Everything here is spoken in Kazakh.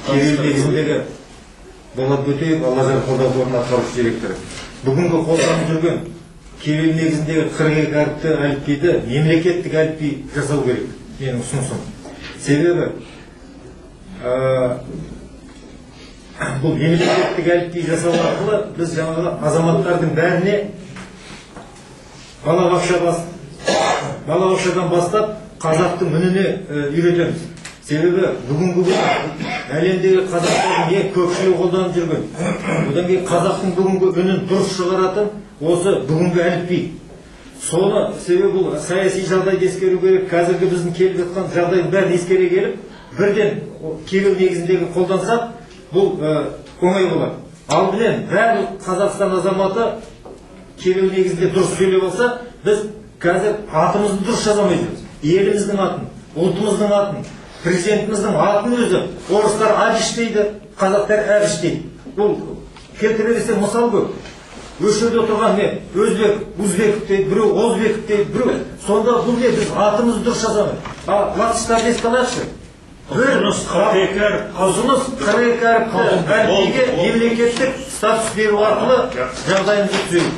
кирилл негізіндегі Болат Бөтеев Аллажан қолдау қорының атқарушы директоры. Бүгінгі қолданып жүрген кирилл негізіндегі 42 әріпті әліпбиді мемлекеттік әліпби жасау керек, менің ұсынысым. Себебі бұл мемлекеттік әліпби жасау арқылы біз жаңағы азаматтардың бәріне балабақшадан бастап қазақтың үніне үйретеміз. Себебі бүгінгі күні әлемдегі қазақтардың ең көпшілігі қолданып жүрген. Одан кейін қазақтың бүгінгі үнін дұрыс шығаратын осы бүгінгі әліпби. Соны себебі бұл саяси жағдайды ескеру керек. Қазіргі біздің келіп жатқан жағдайдың бәрін ескере келіп, бірден кирилл негізіндегі қолдансақ, бұл оңай болады. Алдымен барлық Қазақстан азаматы кирилл негізінде дұрыс сөйлеп алса, біз қазір атымызды дұрыс жазамаймыз. Еліміздің атын, ұлтымыздың атын, президентіміздің атын өзі орыстар Абиш дейді, қазақтар Әбіш дейді. Бұл келтіре берсе мысал көп. Өшірде отырған не? Өзбек, Узбеков дейді, біреу Озбеков дейді, біреу. Сонда бұл не? Біз атымызды дұрыс жазамыз. Латыштарды еске алайықшы. Ұзыныс 42 әріп. Ұзыныс 42 әріпті әліпбиге мемлекеттік статус беру арқылы жағдайымызды түзейміз.